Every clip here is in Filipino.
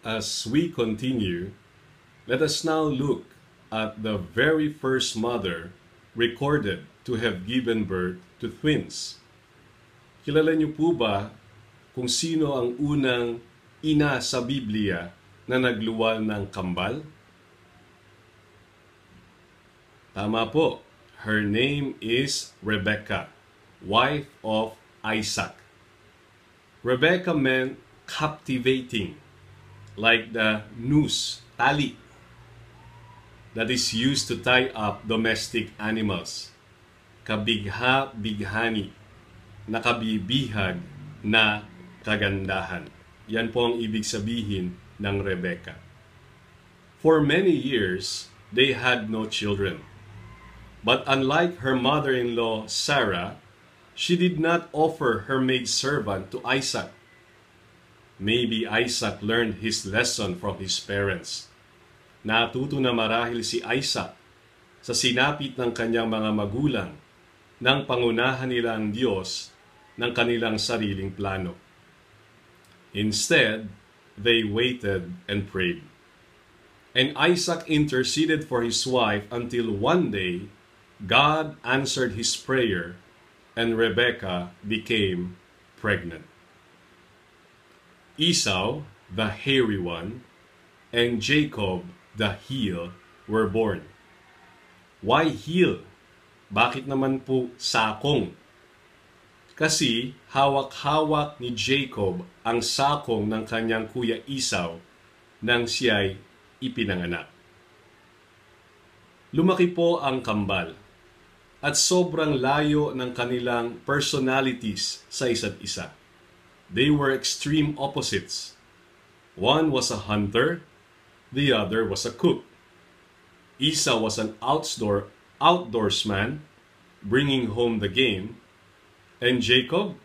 As we continue, let us now look at the very first mother recorded to have given birth to twins. Kilala niyo po ba kung sino ang unang ina sa Biblia na nagluwal ng kambal? Tama po. Her name is Rebecca, wife of Isaac. Rebecca meant captivating, like the noose, tali, that is used to tie up domestic animals. Kabigha-bighani, nakabibihag na kagandahan. Yan po ang ibig sabihin ng Rebecca. For many years, they had no children. But unlike her mother-in-law, Sarah, she did not offer her maidservant to Isaac. Maybe Isaac learned his lesson from his parents. Natuto na marahil si Isaac sa sinapit ng kanyang mga magulang nang pangunahan nila ang Diyos ng kanilang sariling plano. Instead, they waited and prayed. And Isaac interceded for his wife until one day, God answered his prayer and Rebekah became pregnant. Esau, the hairy one, and Jacob, the heel, were born. Why heel? Bakit naman po sakong? Kasi hawak-hawak ni Jacob ang sakong ng kanyang kuya Esau nang siya'y ipinanganak. Lumaki po ang kambal at sobrang layo ng kanilang personalities sa isa't isa. They were extreme opposites. One was a hunter, the other was a cook. Esau was an outdoorsman, bringing home the game, and Jacob,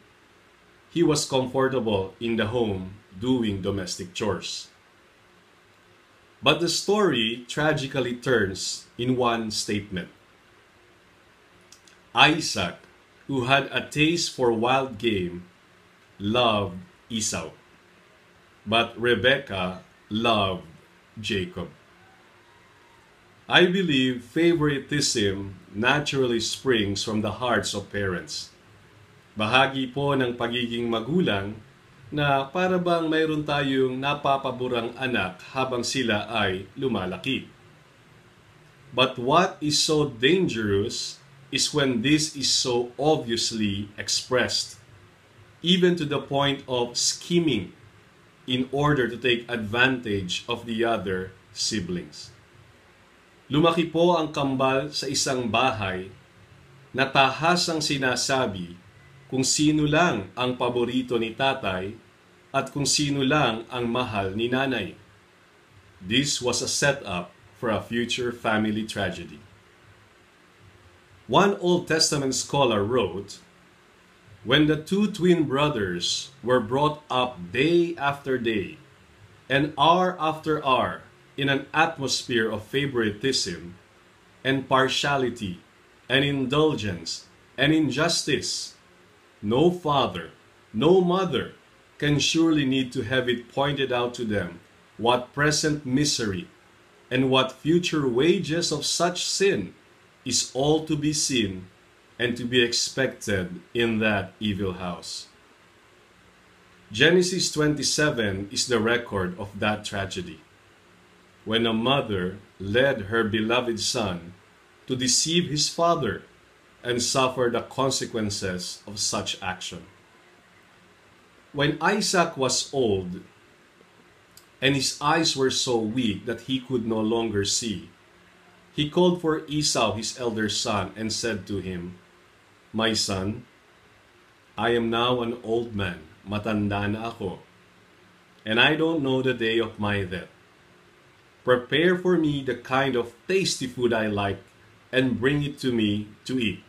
he was comfortable in the home doing domestic chores. But the story tragically turns in one statement. Isaac, who had a taste for wild game, loved Esau, but Rebekah loved Jacob. I believe favoritism naturally springs from the hearts of parents. Bahagi po ng pagiging magulang na para bang mayroon tayong napapaborang anak habang sila ay lumalaki. But what is so dangerous is when this is so obviously expressed, even to the point of scheming in order to take advantage of the other siblings. Lumaki po ang kambal sa isang bahay na tahasang sinasabi kung sino lang ang paborito ni tatay at kung sino lang ang mahal ni nanay. This was a setup for a future family tragedy. One Old Testament scholar wrote, "When the two twin brothers were brought up day after day and hour after hour in an atmosphere of favoritism and partiality and indulgence and injustice, no father, no mother can surely need to have it pointed out to them what present misery and what future wages of such sin is all to be seen and to be expected in that evil house." Genesis 27 is the record of that tragedy, when a mother led her beloved son to deceive his father and suffer the consequences of such action. When Isaac was old and his eyes were so weak that he could no longer see, he called for Esau, his elder son, and said to him, "My son, I am now an old man, matanda na ako, and I don't know the day of my death. Prepare for me the kind of tasty food I like, and bring it to me to eat,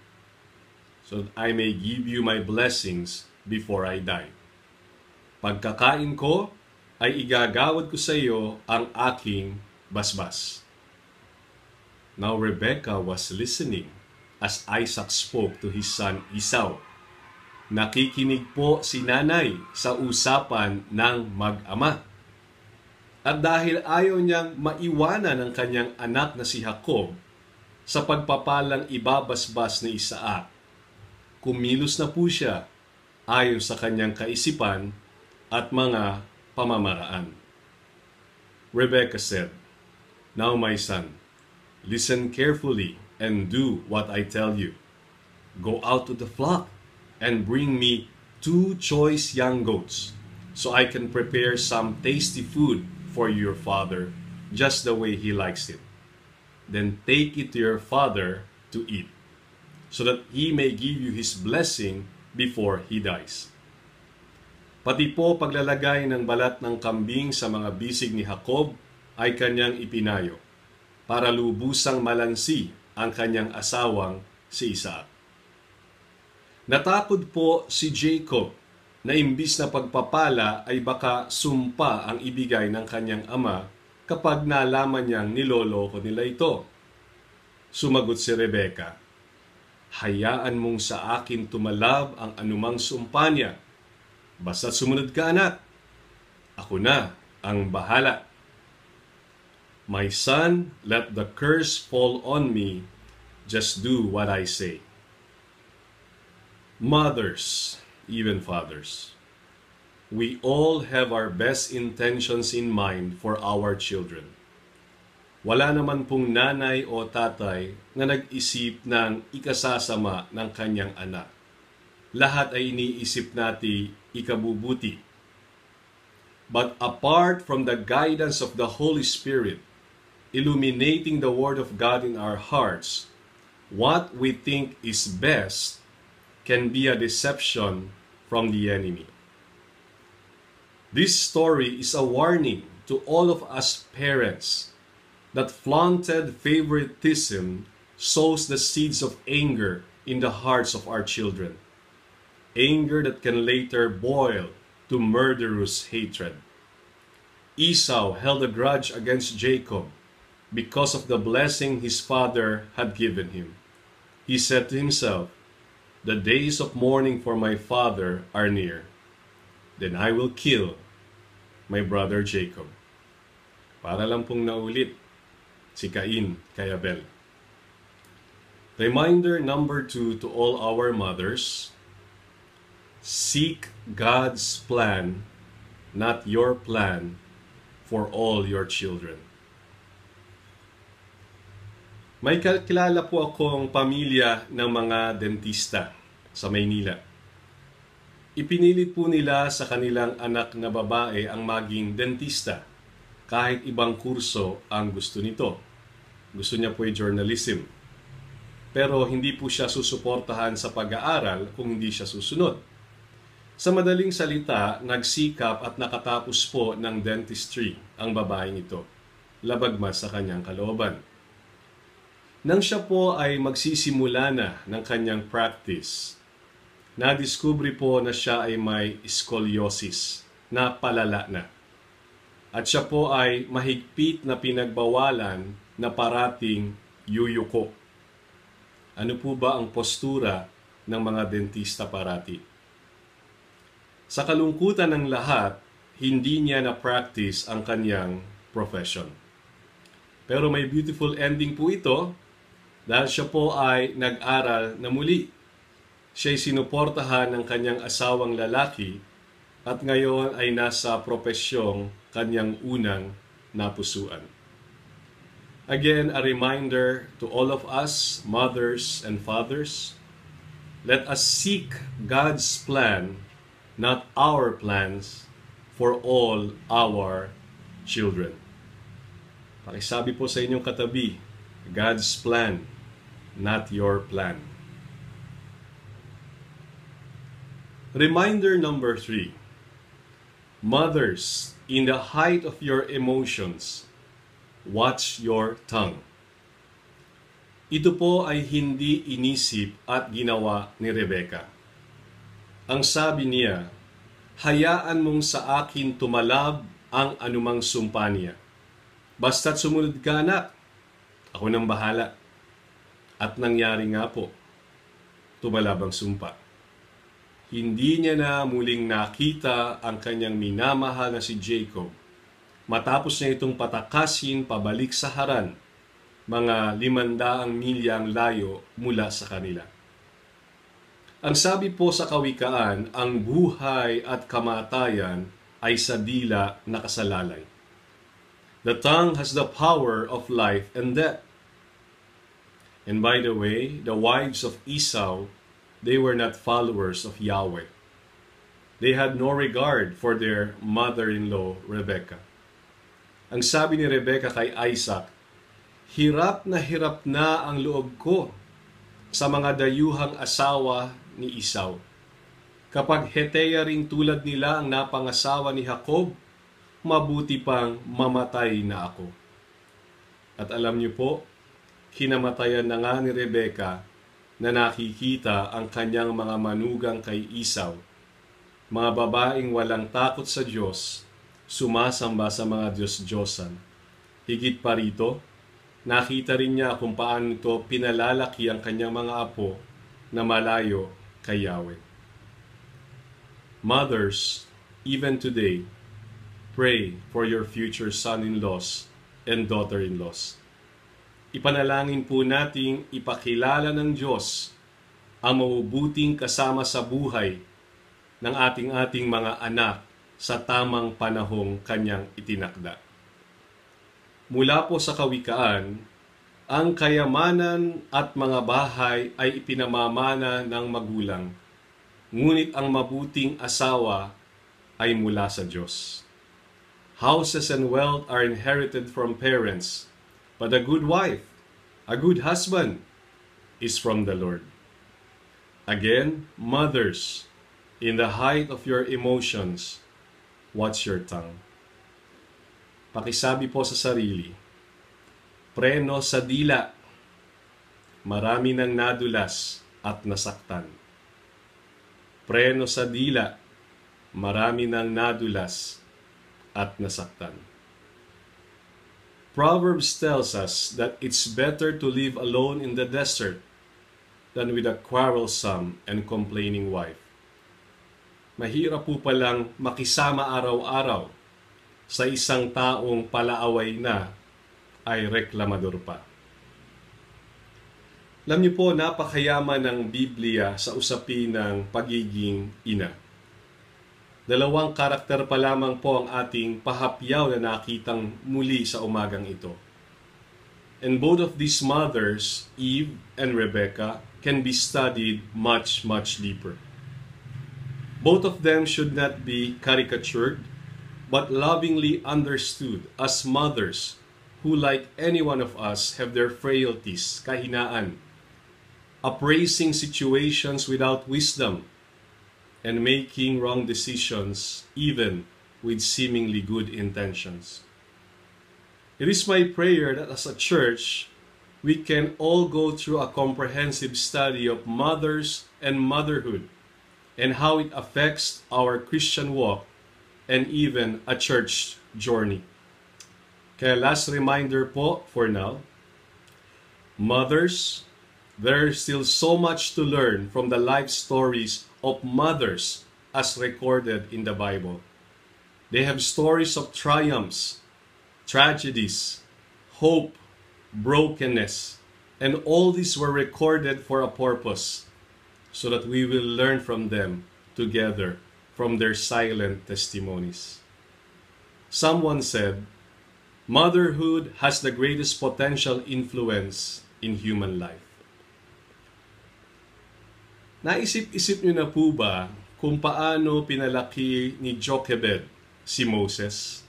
so that I may give you my blessings before I die. Pagkakain ko, ay igagawad ko sa iyo ang aking basbas." Now Rebekah was listening as Isaac spoke to his son Esau. Nakikinig po si nanay sa usapan ng mag-ama. At dahil ayaw niyang maiwanan ang kanyang anak na si Jacob sa pagpapalang ibabasbas ni Isaac, kumilos na po siya ayon sa kanyang kaisipan at mga pamamaraan. Rebekah said, "Now my son, listen carefully and do what I tell you. Go out to the flock and bring me 2 choice young goats, so I can prepare some tasty food for your father, just the way he likes it. Then take it to your father to eat, so that he may give you his blessing before he dies." Pati po paglalagay ng balat ng kambing sa mga bisig ni Jacob ay kanyang ipinayo, para lubusang malansi ang kanyang asawang si Isaac. Natakot po si Jacob na imbis na pagpapala ay baka sumpa ang ibigay ng kanyang ama kapag nalaman niyang niloloko nila ito. Sumagot si Rebekah, "Hayaan mong sa akin tumalab ang anumang sumpa niya. Basta't sumunod ka, anak. Ako na ang bahala. My son, let the curse fall on me. Just do what I say." Mothers, even fathers, we all have our best intentions in mind for our children. Wala naman pong nanay o tatay na nag-isip ng ikasasama ng kanyang anak. Lahat ay iniisip natin ikabubuti. But apart from the guidance of the Holy Spirit, illuminating the Word of God in our hearts, what we think is best can be a deception from the enemy. This story is a warning to all of us parents that flaunted favoritism sows the seeds of anger in the hearts of our children. Anger that can later boil to murderous hatred. Esau held a grudge against Jacob because of the blessing his father had given him. He said to himself, "The days of mourning for my father are near. Then I will kill my brother Jacob." Para lang pong naulit si Cain kay Abel. Reminder number 2 to all our mothers: seek God's plan, not your plan, for all your children. May kilala po akong pamilya ng mga dentista sa Maynila. Ipinilit po nila sa kanilang anak na babae ang maging dentista, kahit ibang kurso ang gusto nito. Gusto niya po ay journalism. Pero hindi po siya susuportahan sa pag-aaral kung hindi siya susunod. Sa madaling salita, nagsikap at nakatapos po ng dentistry ang babaeng ito, labagmas sa kanyang kalooban. Nang siya po ay magsisimula na ng kanyang practice, nadiskubre po na siya ay may scoliosis na palala na. At siya po ay mahigpit na pinagbawalan na parating yuyuko. Ano po ba ang postura ng mga dentista parati? Sa kalungkutan ng lahat, hindi niya na-practice ang kanyang profession. Pero may beautiful ending po ito, dahil siya po ay nag-aral na muli. Siya'y sinuportahan ng kanyang asawang lalaki at ngayon ay nasa profesyong kanyang unang napusuan. Again, a reminder to all of us, mothers and fathers, let us seek God's plan, not our plans, for all our children. Pakisabi po sa inyong katabi, God's plan, not your plan. Reminder number 3. Mothers, in the height of your emotions, watch your tongue. Ito po ay hindi inisip at ginawa ni Rebekah. Ang sabi niya, "Hayaan mong sa akin tumalab ang anumang sumpa niya. Basta't sumunod ka, anak. Ako nang bahala." At nangyari nga po, tumalab ang sumpa. Hindi niya na muling nakita ang kanyang minamahal na si Jacob Matapos niya itong patakasin pabalik sa Haran, mga 500 milyang layo mula sa kanila. Ang sabi po sa Kawikaan, ang buhay at kamatayan ay sa dila nakasalalay. The tongue has the power of life and death. And by the way, the wives of Esau, they were not followers of Yahweh. They had no regard for their mother-in-law, Rebekah. Ang sabi ni Rebekah kay Isaac, hirap na ang loob ko sa mga dayuhang asawa ni Esau. Kapag Heteya ring tulad nila ang napangasawa ni Jacob, mabuti pang mamatay na ako. At alam niyo po, kinamatayan na nga ni Rebekah na nakikita ang kanyang mga manugang kay Esau, mga babaeng walang takot sa Diyos, sumasamba sa mga Diyos-Diyosan. Higit pa rito, nakita rin niya kung paano ito pinalalaki ang kanyang mga apo na malayo kay Yahweh. Mothers, even today, pray for your future son-in-laws and daughter-in-laws. Ipanalangin po nating ipakilala ng Diyos ang mabubuting kasama sa buhay ng ating mga anak sa tamang panahong kanyang itinakda. Mula po sa Kawikaan, ang kayamanan at mga bahay ay ipinamamana ng magulang, ngunit ang mabuting asawa ay mula sa Diyos. Houses and wealth are inherited from parents, but a good wife, a good husband, is from the Lord. Again, mothers, in the height of your emotions, watch your tongue. Pakisabi po sa sarili, preno sa dila, marami nang nadulas at nasaktan. Preno sa dila, marami nang nadulas at nasaktan. Proverbs tells us that it's better to live alone in the desert than with a quarrelsome and complaining wife. Mahirap po palang makisama araw-araw sa isang taong palaaway na ay reklamador pa. Alam niyo po, napakayaman ng Biblia sa usapin ng pagiging ina. 2 karakter pa lamang po ang ating pahapyaw na nakitang muli sa umagang ito. And both of these mothers, Eve and Rebekah, can be studied much, much deeper. Both of them should not be caricatured, but lovingly understood as mothers who, like any one of us, have their frailties, kahinaan, appraising situations without wisdom, and making wrong decisions even with seemingly good intentions. It is my prayer that as a church, we can all go through a comprehensive study of mothers and motherhood and how it affects our Christian walk and even a church journey. Kaya last reminder po for now, mothers, there's still so much to learn from the life stories of mothers as recorded in the Bible. They have stories of triumphs, tragedies, hope, brokenness, and all these were recorded for a purpose, so that we will learn from them together from their silent testimonies. Someone said, motherhood has the greatest potential influence in human life. Naisip-isip niyo na po ba kung paano pinalaki ni Jochebed si Moses?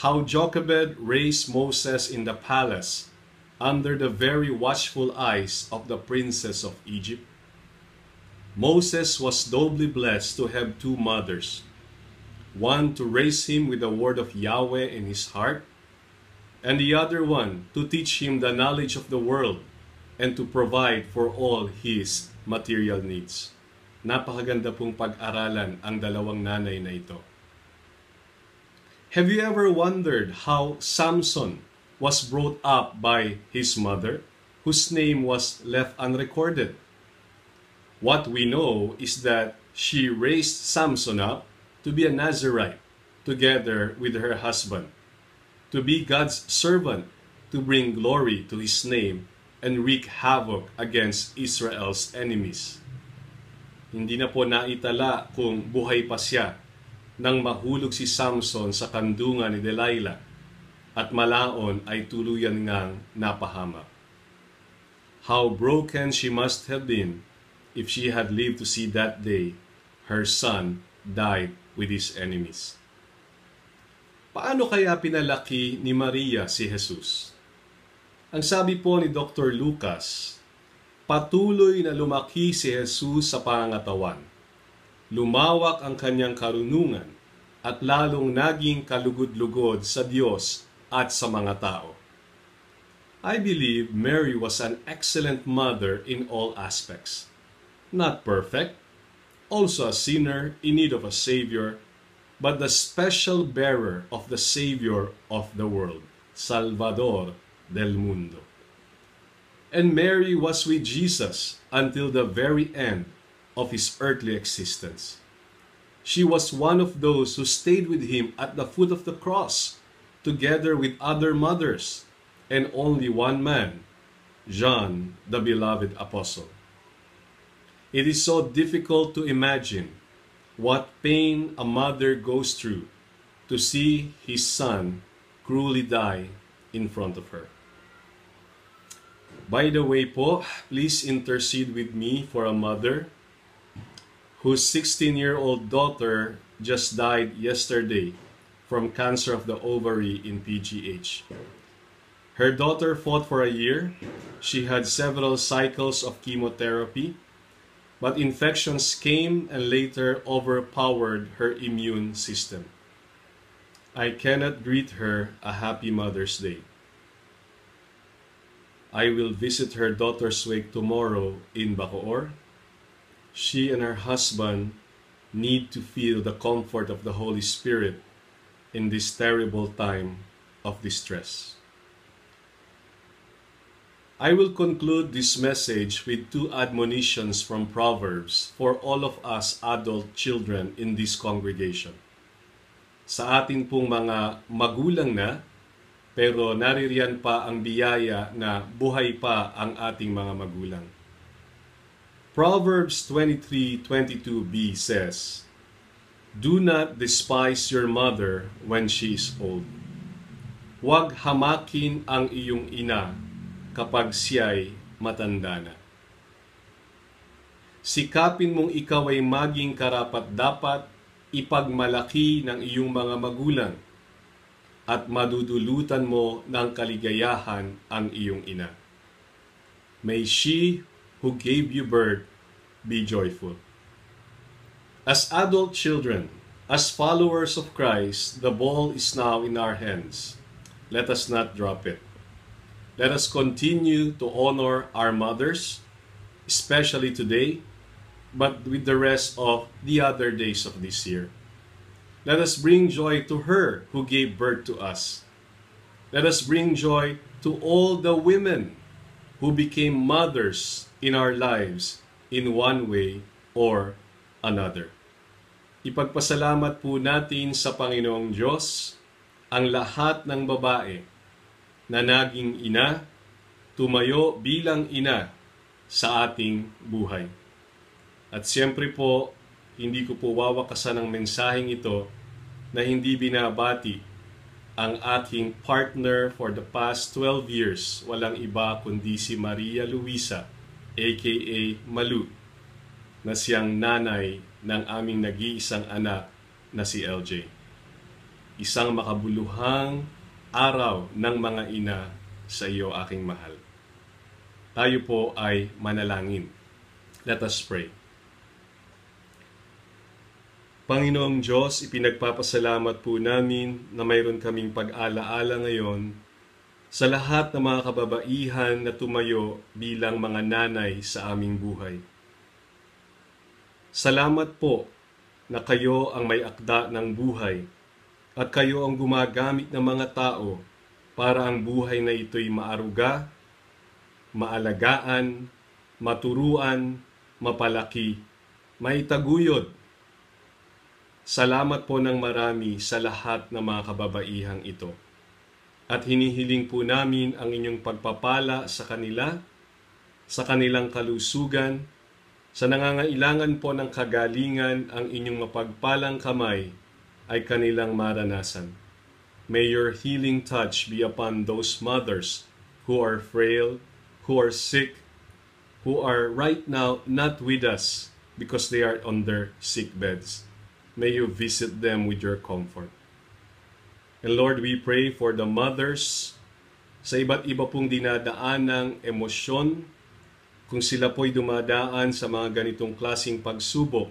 How Jochebed raised Moses in the palace under the very watchful eyes of the princess of Egypt? Moses was doubly blessed to have two mothers, one to raise him with the word of Yahweh in his heart, and the other one to teach him the knowledge of the world and to provide for all his material needs. Napakaganda pong pag-aralan ang dalawang nanay na ito. Have you ever wondered how Samson was brought up by his mother, whose name was left unrecorded? What we know is that she raised Samson up to be a Nazirite, together with her husband, to be God's servant, to bring glory to His name, and wreak havoc against Israel's enemies. Hindi na po naitala kung buhay pa siya nang mahulog si Samson sa kandungan ni Delilah at malaon ay tuluyan ngang napahamak. How broken she must have been if she had lived to see that day her son died with his enemies. Paano kaya pinalaki ni Maria si Jesus? Ang sabi po ni Dr. Lucas, patuloy na lumaki si Jesus sa pangangatawan. Lumawak ang kanyang karunungan at lalong naging kalugod-lugod sa Diyos at sa mga tao. I believe Mary was an excellent mother in all aspects. Not perfect, also a sinner in need of a Savior, but the special bearer of the Savior of the world, Salvador del mundo. And Mary was with Jesus until the very end of his earthly existence. She was one of those who stayed with him at the foot of the cross, together with other mothers, and only one man, John, the beloved apostle. It is so difficult to imagine what pain a mother goes through to see his son cruelly die in front of her. By the way po, please intercede with me for a mother whose 16-year-old daughter just died yesterday from cancer of the ovary in PGH. Her daughter fought for a year. She had several cycles of chemotherapy, but infections came and later overpowered her immune system. I cannot greet her a happy Mother's Day. I will visit her daughter's wake tomorrow in Bacoor. She and her husband need to feel the comfort of the Holy Spirit in this terrible time of distress. I will conclude this message with two admonitions from Proverbs for all of us adult children in this congregation. Sa atin pong mga magulang na, pero naririyan pa ang biyaya na buhay pa ang ating mga magulang. Proverbs 23:22b says, "Do not despise your mother when she is old. Huwag hamakin ang iyong ina kapag siya'y matanda na." Sikapin mong ikaw ay maging karapat-dapat ipagmalaki ng iyong mga magulang at madudulutan mo ng kaligayahan ang iyong ina. May she who gave you birth be joyful. As adult children, as followers of Christ, the ball is now in our hands. Let us not drop it. Let us continue to honor our mothers, especially today, but with the rest of the other days of this year. Let us bring joy to her who gave birth to us. Let us bring joy to all the women who became mothers in our lives in one way or another. Ipagpasalamat po natin sa Panginoong Diyos ang lahat ng babae na naging ina, tumayo bilang ina sa ating buhay. At siyempre po, hindi ko po wawakasan ang mensaheng ito na hindi binabati ang aking partner for the past 12 years, walang iba kundi si Maria Luisa, aka Malu, na siyang nanay ng aming nag-iisang anak na si LJ. Isang makabuluhang araw ng mga ina sa iyo, aking mahal. Tayo po ay manalangin. Let us pray. Panginoong Diyos, ipinagpapasalamat po namin na mayroon kaming pag-alaala ngayon sa lahat ng mga kababaihan na tumayo bilang mga nanay sa aming buhay. Salamat po na kayo ang may akda ng buhay at kayo ang gumagamit ng mga tao para ang buhay na ito'y maaruga, maalagaan, maturuan, mapalaki, maitaguyod, Salamat po ng marami sa lahat ng mga kababaihang ito. At hinihiling po namin ang inyong pagpapala sa kanila, sa kanilang kalusugan, sa nangangailangan po ng kagalingan, ang inyong mapagpalang kamay ay kanilang maranasan. May your healing touch be upon those mothers who are frail, who are sick, who are right now not with us because they are on their sick beds. May you visit them with your comfort. And Lord, we pray for the mothers sa iba't iba pong dinadaan ng emosyon, kung sila po'y dumadaan sa mga ganitong klaseng pagsubok,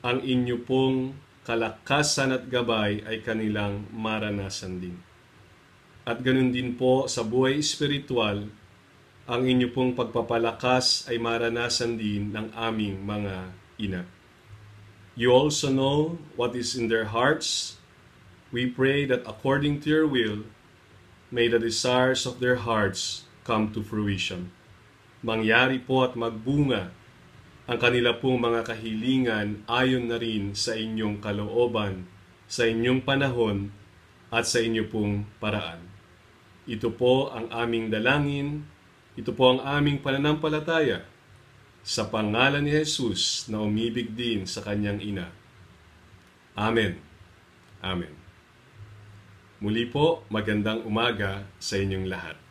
ang inyo pong kalakasan at gabay ay kanilang maranasan din. At ganun din po sa buhay espiritual, ang inyo pong pagpapalakas ay maranasan din ng aming mga ina. You also know what is in their hearts. We pray that according to your will, may the desires of their hearts come to fruition. Mangyari po at magbunga ang kanila pong mga kahilingan ayon na rin sa inyong kalooban, sa inyong panahon, at sa inyo pong paraan. Ito po ang aming dalangin, ito po ang aming pananampalataya, sa pangalan ni Jesus na umibig din sa kanyang ina. Amen. Amen. Muli po, magandang umaga sa inyong lahat.